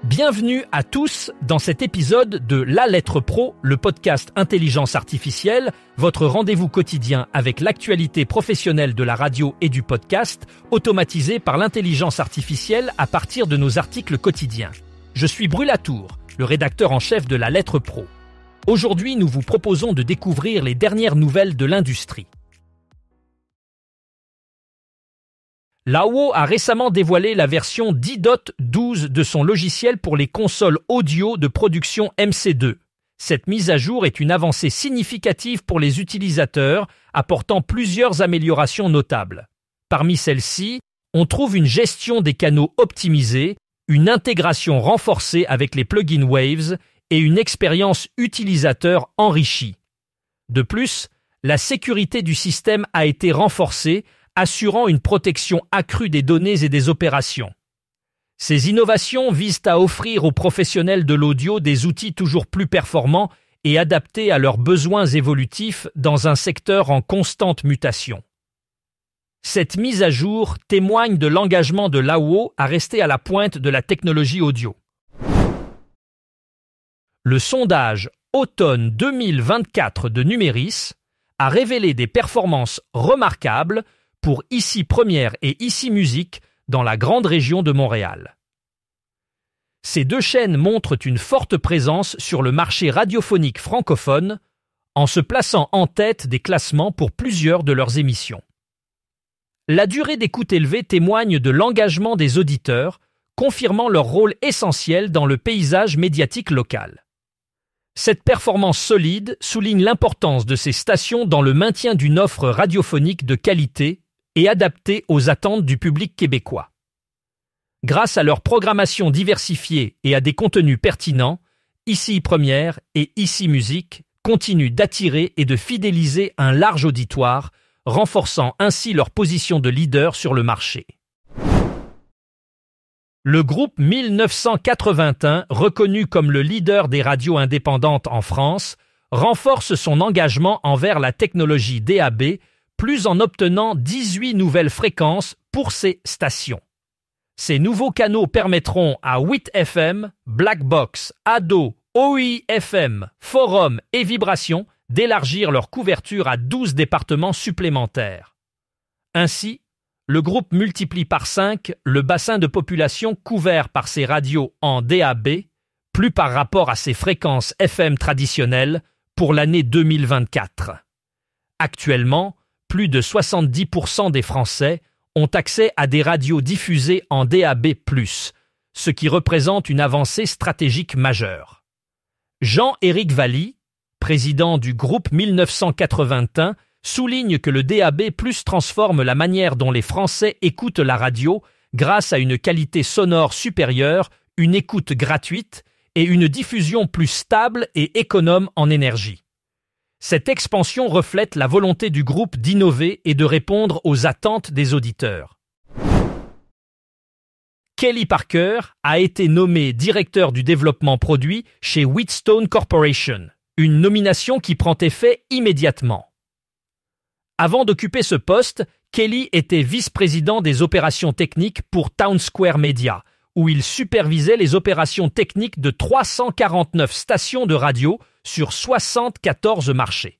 Bienvenue à tous dans cet épisode de La Lettre Pro, le podcast Intelligence Artificielle, votre rendez-vous quotidien avec l'actualité professionnelle de la radio et du podcast, automatisé par l'intelligence artificielle à partir de nos articles quotidiens. Je suis Brulatour, le rédacteur en chef de La Lettre Pro. Aujourd'hui, nous vous proposons de découvrir les dernières nouvelles de l'industrie. Laowa a récemment dévoilé la version 10.12 de son logiciel pour les consoles audio de production MC2. Cette mise à jour est une avancée significative pour les utilisateurs, apportant plusieurs améliorations notables. Parmi celles-ci, on trouve une gestion des canaux optimisée, une intégration renforcée avec les plugins Waves et une expérience utilisateur enrichie. De plus, la sécurité du système a été renforcée, assurant une protection accrue des données et des opérations. Ces innovations visent à offrir aux professionnels de l'audio des outils toujours plus performants et adaptés à leurs besoins évolutifs dans un secteur en constante mutation. Cette mise à jour témoigne de l'engagement de Laowa à rester à la pointe de la technologie audio. Le sondage Automne 2024 de Numéris a révélé des performances remarquables pour Ici Première et Ici Musique dans la grande région de Montréal. Ces deux chaînes montrent une forte présence sur le marché radiophonique francophone en se plaçant en tête des classements pour plusieurs de leurs émissions. La durée d'écoute élevée témoigne de l'engagement des auditeurs, confirmant leur rôle essentiel dans le paysage médiatique local. Cette performance solide souligne l'importance de ces stations dans le maintien d'une offre radiophonique de qualité et adaptée aux attentes du public québécois. Grâce à leur programmation diversifiée et à des contenus pertinents, Ici Première et Ici Musique continuent d'attirer et de fidéliser un large auditoire, renforçant ainsi leur position de leader sur le marché. Le groupe 1981, reconnu comme le leader des radios indépendantes en France, renforce son engagement envers la technologie DAB, plus en obtenant 18 nouvelles fréquences pour ses stations. Ces nouveaux canaux permettront à 8FM, Blackbox, Ado, OIFM, Forum et Vibration d'élargir leur couverture à 12 départements supplémentaires. Ainsi, le groupe multiplie par 5 le bassin de population couvert par ces radios en DAB, plus par rapport à ses fréquences FM traditionnelles pour l'année 2024. Actuellement, plus de 70% des Français ont accès à des radios diffusées en DAB+, ce qui représente une avancée stratégique majeure. Jean-Éric Valli, président du groupe 1981, souligne que le DAB+ transforme la manière dont les Français écoutent la radio grâce à une qualité sonore supérieure, une écoute gratuite et une diffusion plus stable et économe en énergie. Cette expansion reflète la volonté du groupe d'innover et de répondre aux attentes des auditeurs. Kelly Parker a été nommé directeur du développement produit chez Wheatstone Corporation, une nomination qui prend effet immédiatement. Avant d'occuper ce poste, Kelly était vice-président des opérations techniques pour Townsquare Media, où il supervisait les opérations techniques de 349 stations de radio sur 74 marchés.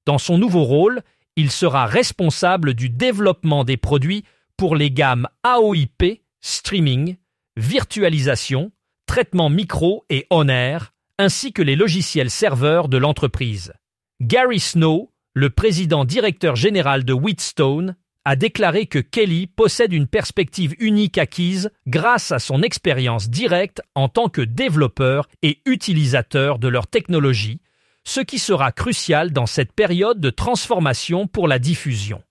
Dans son nouveau rôle, il sera responsable du développement des produits pour les gammes AOIP, streaming, virtualisation, traitement micro et on-air, ainsi que les logiciels serveurs de l'entreprise. Gary Snow, le président directeur général de Wheatstone, a déclaré que Kelly possède une perspective unique acquise grâce à son expérience directe en tant que développeur et utilisateur de leur technologie, ce qui sera crucial dans cette période de transformation pour la diffusion.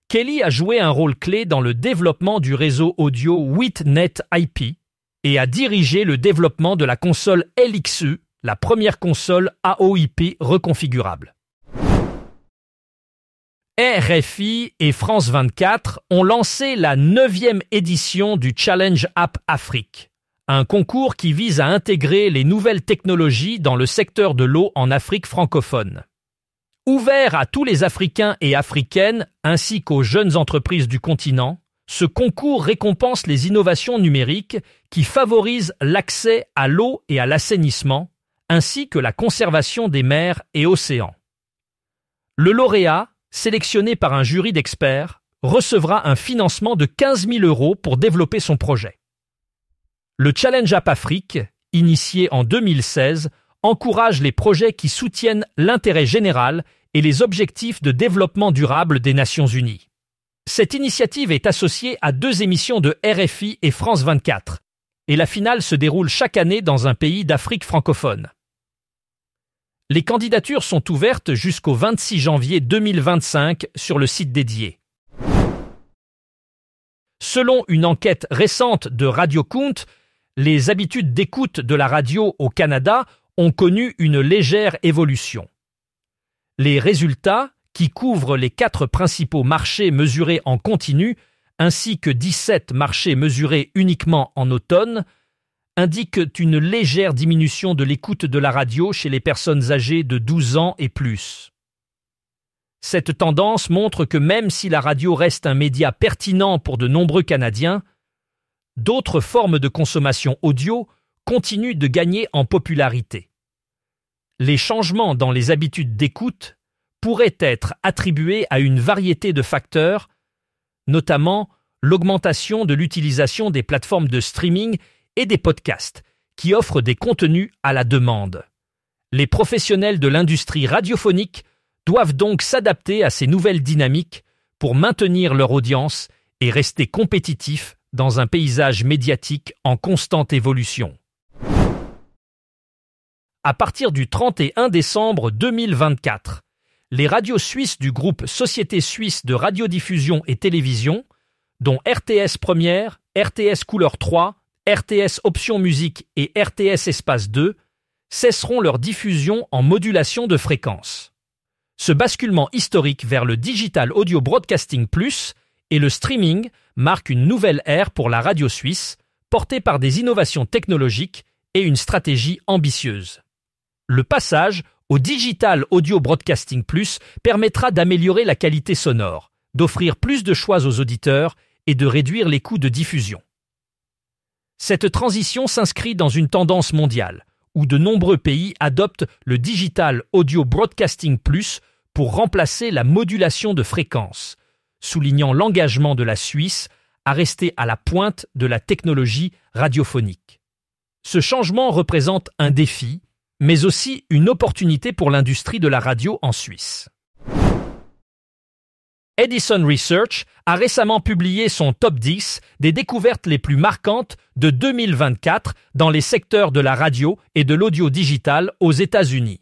Kelly a joué un rôle clé dans le développement du réseau audio WheatNet IP et a dirigé le développement de la console LXU, la première console AOIP reconfigurable. RFI et France 24 ont lancé la 9e édition du Challenge App Afrique, un concours qui vise à intégrer les nouvelles technologies dans le secteur de l'eau en Afrique francophone. Ouvert à tous les Africains et Africaines ainsi qu'aux jeunes entreprises du continent, ce concours récompense les innovations numériques qui favorisent l'accès à l'eau et à l'assainissement, ainsi que la conservation des mers et océans. Le lauréat, sélectionné par un jury d'experts, recevra un financement de 15 000 € pour développer son projet. Le Challenge App Afrique, initié en 2016, encourage les projets qui soutiennent l'intérêt général et les objectifs de développement durable des Nations Unies. Cette initiative est associée à 2 émissions de RFI et France 24, et la finale se déroule chaque année dans un pays d'Afrique francophone. Les candidatures sont ouvertes jusqu'au 26 janvier 2025 sur le site dédié. Selon une enquête récente de Radio Count, les habitudes d'écoute de la radio au Canada ont connu une légère évolution. Les résultats, qui couvrent les 4 principaux marchés mesurés en continu, ainsi que 17 marchés mesurés uniquement en automne, indiquent une légère diminution de l'écoute de la radio chez les personnes âgées de 12 ans et plus. Cette tendance montre que même si la radio reste un média pertinent pour de nombreux Canadiens, d'autres formes de consommation audio continuent de gagner en popularité. Les changements dans les habitudes d'écoute pourraient être attribués à une variété de facteurs, notamment l'augmentation de l'utilisation des plateformes de streaming et des podcasts, qui offrent des contenus à la demande. Les professionnels de l'industrie radiophonique doivent donc s'adapter à ces nouvelles dynamiques pour maintenir leur audience et rester compétitifs dans un paysage médiatique en constante évolution. À partir du 31 décembre 2024, les radios suisses du groupe Société Suisse de Radiodiffusion et Télévision, dont RTS Première, RTS Couleur 3, RTS Option Musique et RTS Espace 2, cesseront leur diffusion en modulation de fréquence. Ce basculement historique vers le Digital Audio Broadcasting Plus et le streaming marque une nouvelle ère pour la radio suisse, portée par des innovations technologiques et une stratégie ambitieuse. Le passage au Digital Audio Broadcasting Plus permettra d'améliorer la qualité sonore, d'offrir plus de choix aux auditeurs et de réduire les coûts de diffusion. Cette transition s'inscrit dans une tendance mondiale, où de nombreux pays adoptent le Digital Audio Broadcasting Plus pour remplacer la modulation de fréquences, soulignant l'engagement de la Suisse à rester à la pointe de la technologie radiophonique. Ce changement représente un défi, mais aussi une opportunité pour l'industrie de la radio en Suisse. Edison Research a récemment publié son top 10 des découvertes les plus marquantes de 2024 dans les secteurs de la radio et de l'audio digital aux États-Unis.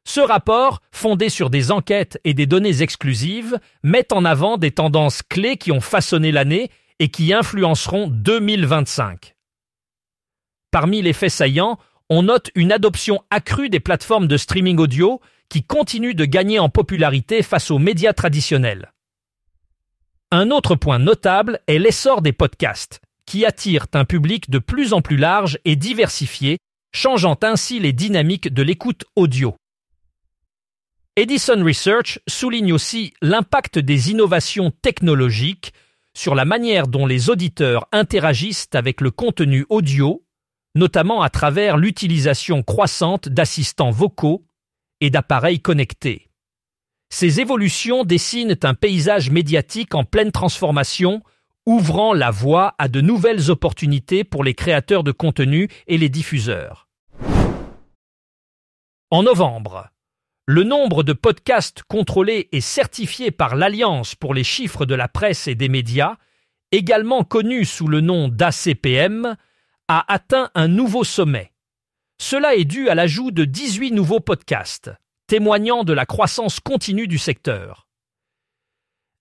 Ce rapport, fondé sur des enquêtes et des données exclusives, met en avant des tendances clés qui ont façonné l'année et qui influenceront 2025. Parmi les faits saillants, on note une adoption accrue des plateformes de streaming audio qui continuent de gagner en popularité face aux médias traditionnels. Un autre point notable est l'essor des podcasts, qui attirent un public de plus en plus large et diversifié, changeant ainsi les dynamiques de l'écoute audio. Edison Research souligne aussi l'impact des innovations technologiques sur la manière dont les auditeurs interagissent avec le contenu audio, notamment à travers l'utilisation croissante d'assistants vocaux et d'appareils connectés. Ces évolutions dessinent un paysage médiatique en pleine transformation, ouvrant la voie à de nouvelles opportunités pour les créateurs de contenu et les diffuseurs. En novembre, le nombre de podcasts contrôlés et certifiés par l'Alliance pour les chiffres de la presse et des médias, également connu sous le nom d'ACPM, a atteint un nouveau sommet. Cela est dû à l'ajout de 18 nouveaux podcasts, témoignant de la croissance continue du secteur.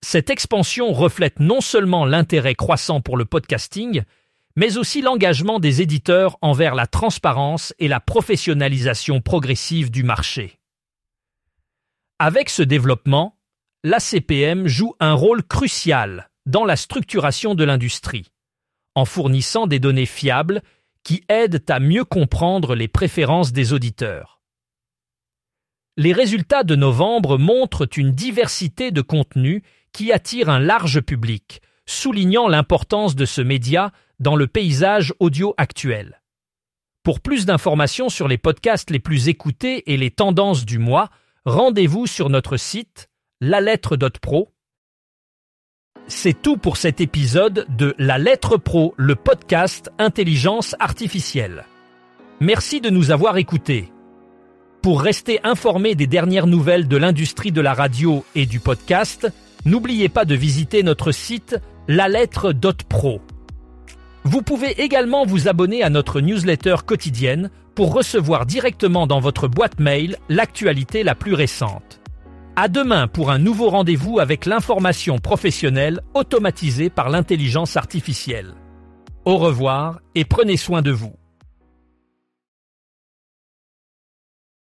Cette expansion reflète non seulement l'intérêt croissant pour le podcasting, mais aussi l'engagement des éditeurs envers la transparence et la professionnalisation progressive du marché. Avec ce développement, l'ACPM joue un rôle crucial dans la structuration de l'industrie, en fournissant des données fiables qui aident à mieux comprendre les préférences des auditeurs. Les résultats de novembre montrent une diversité de contenus qui attirent un large public, soulignant l'importance de ce média dans le paysage audio actuel. Pour plus d'informations sur les podcasts les plus écoutés et les tendances du mois, rendez-vous sur notre site lalettre.pro. C'est tout pour cet épisode de La Lettre Pro, le podcast Intelligence Artificielle. Merci de nous avoir écoutés. Pour rester informé des dernières nouvelles de l'industrie de la radio et du podcast, n'oubliez pas de visiter notre site lalettre.pro. Vous pouvez également vous abonner à notre newsletter quotidienne pour recevoir directement dans votre boîte mail l'actualité la plus récente. À demain pour un nouveau rendez-vous avec l'information professionnelle automatisée par l'intelligence artificielle. Au revoir et prenez soin de vous.